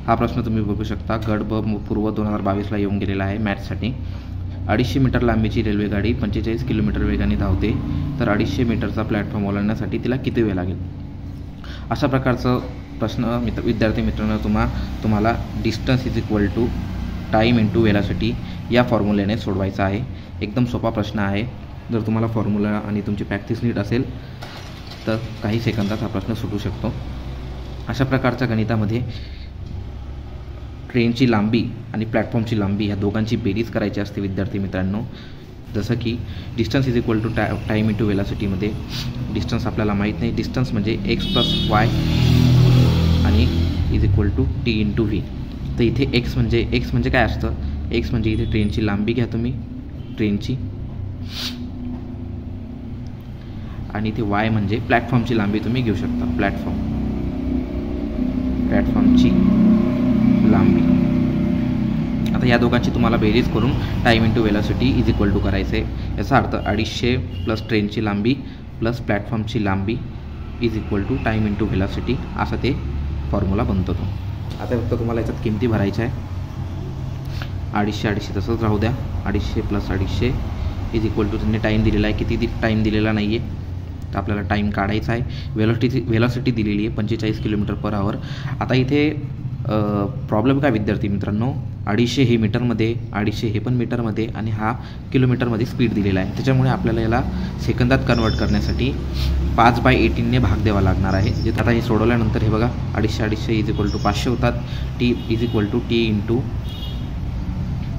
हा प्रश्न तुम्ही बघू शकता, गट ब पूर्व 2022ला येऊन गेलेला आहे मॅथ्ससाठी। 250 मीटर लांबीची रेल्वेगाडी 45 किलोमीटर वेगाने धावते, तर 250 मीटरचा प्लॅटफॉर्म ओलांडण्यासाठी तिला किती वेळ लागेल? अशा प्रकारचं प्रश्न विद्यार्थी मित्रांनो तुम्हाला distance is equal to time into velocity या फॉर्म्युल्याने सोडवायचा आहे। एकदम सोपा प्रश्न आहे। जर तुम्हाला फॉर्म्युला आणि तुमची प्रॅक्टिस नीट असेल तर काही सेकंदात हा प्रश्न सुटू शकतो। अशा प्रकारच्या गणितामध्ये ट्रेनची लांबी आणि प्लॅटफॉर्मची लांबी ह्या दोघांची बेरीज करायची असते विद्यार्थी मित्रांनो। जसं की distance is equal to time into वेलॉसिटीमध्ये डिस्टन्स आपल्याला माहीत नाही, डिस्टन्स म्हणजे x प्लस वाय आणि is equal to T into V. तर इथे एक्स म्हणजे काय असतं? एक्स म्हणजे इथे ट्रेनची लांबी घ्या तुम्ही, ट्रेनची, आणि इथे वाय म्हणजे प्लॅटफॉर्मची लांबी तुम्ही घेऊ शकता, प्लॅटफॉर्मची लांबी। आता या दोघांची तुम्हाला बेरीज करून time into velocity is equal to करायचं आहे। याचा अर्थ 250 प्लस ट्रेनची लांबी प्लस प्लॅटफॉर्मची लांबी is equal to time into velocity, असा ते फॉर्म्युला बनतो तो। आता फक्त तुम्हाला याच्यात किमती भरायच्या आहे। 250 तसंच राहू द्या, 250 प्लस 250 इज इक्वल टू, त्यांनी टाईम दिलेला आहे, किती टाईम दिलेला नाही आहे तर आपल्याला टाईम काढायचा आहे। वेलॉसिटी दिलेली आहे 45 किलोमीटर पर आवर। आता इथे प्रॉब्लेम काय विद्यार्थी मित्रांनो, 250 हे मीटरमध्ये, 250 हे पण मीटरमध्ये आणि हा किलोमीटरमध्ये स्पीड दिलेला आहे। त्याच्यामुळे आपल्याला याला सेकंदात कन्वर्ट करण्यासाठी 5/18ने भाग द्यावा लागणार आहे। जे आता हे सोडवल्यानंतर हे बघा, 250 इज इक्वल टू 500 होतात, T is equal to T into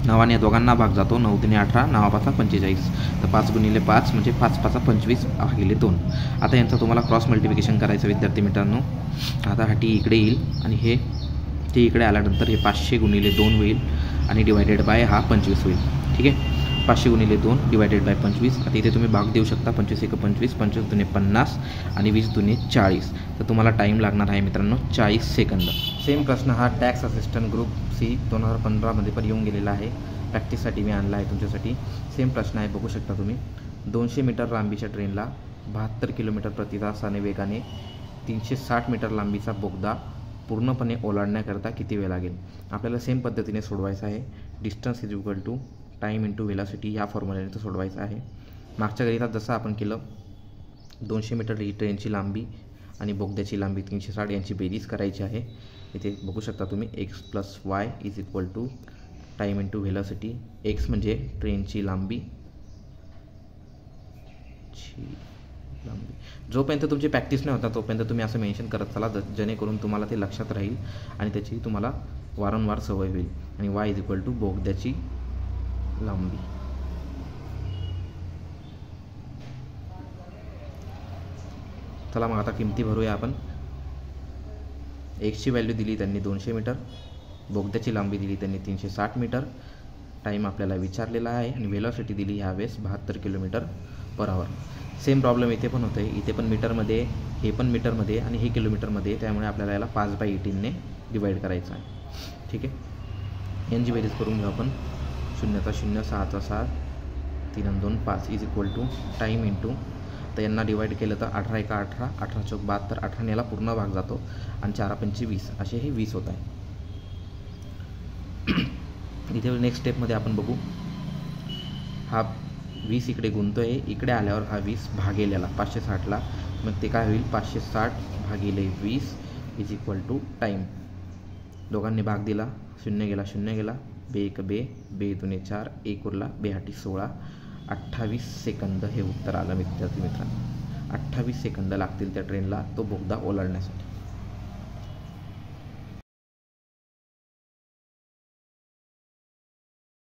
9 या दोघांना भाग जातो, 9 3 18, 9 5 45, तर 5 गुणिले 5 म्हणजे 5 5 25 भागिले 2। आता यांचं तुम्हाला क्रॉस मल्टिप्लिकेशन करायचं विद्यार्थी मित्रांनो। आता हा टी इकडे येईल आणि हे टी इकडे आल्यानंतर हे 500 गुणिले 2 होईल आणि डिवायडेड बाय हा 25 होईल। ठीक आहे, 500 गुणिले 2 डिवायडेड बाय 25। आता इथे तुम्ही भाग देऊ शकता, 25 1 25, 25 दुने 50 आणि 20 दुने 40, तर तुम्हाला टाईम लागणार आहे मित्रांनो 40 सेकंद। सेम प्रश्न हा टॅक्स असिस्टंट ग्रुप सी 2015मध्ये पण येऊन गेलेला आहे, प्रॅक्टिससाठी मी आणला आहे तुमच्यासाठी। सेम प्रश्न आहे, बघू शकता तुम्ही। 200 मीटर लांबीच्या ट्रेनला 72 किलोमीटर प्रति तासाने वेगाने 360 मीटर लांबीचा बोगदा पूर्णपणे ओलांडण्याकरता किती वेळ लागेल? आपल्याला सेम पद्धतीने सोडवायचं आहे। Distance is equal to time into velocity या फॉर्म्युल्याने तो सोडवायचा आहे। मागच्या गणितात जसं आपण केलं, 200 मीटर ही ट्रेनची लांबी आणि बोगद्याची लांबी 360 यांची बेरीज करायची आहे। इथे बघू शकता तुम्ही, X plus Y is equal to time into velocity. X म्हणजे ट्रेनची लांबी, जोपर्यंत तुमची प्रॅक्टिस नाही होता तोपर्यंत तुम्ही असं मेन्शन करत चला, जेणेकरून तुम्हाला ते लक्षात राहील आणि त्याची तुम्हाला वारंवार सवय होईल। आणि वाय इज इक्वल टू बोगद्याची लांबी। चला मग आता किमती भरूया आपण। एक्सची व्हॅल्यू दिली त्यांनी 200 मीटर, बोगद्याची लांबी दिली त्यांनी 360 मीटर, टाईम आपल्याला विचारलेला आहे आणि वेलॉसिटी दिली ह्यावेळेस 72 kilometre per hour. Same problem इथे पण होतं आहे, इथे पण मीटरमध्ये, हे पण मीटरमध्ये आणि हे किलोमीटरमध्ये, त्यामुळे आपल्याला याला 5/18ने डिवाईड करायचं आहे। ठीक आहे, यांची बेरीज करून घेऊ आपण। 0 चा 0, 6 चा 6, 3 आणि 2 5 is equal to time into, तर यांना डिवाईड केलं तर 18 1 18, 18 चौक 72, 18 याला पूर्ण भाग जातो आणि 4 पंचे 20, असे हे 20 होत आहे। इथे नेक्स्ट स्टेपमध्ये आपण बघू, हा 20 इकडे गुंततो आहे, इकडे आल्यावर हा 20 भागेल याला 560ला, मग ते काय होईल 560 भागिले 20 इज इक्वल टू टाईम। दोघांनी भाग दिला, 0 गेला 0 गेला, 2 1 2, 2 2 4, 1 उरला, 2 8 16, 28 सेकंद हे उत्तर आलं विद्यार्थी मित्रांनो। 28 सेकंद लागतील त्या ट्रेनला तो बोगदा ओलांडण्यासाठी।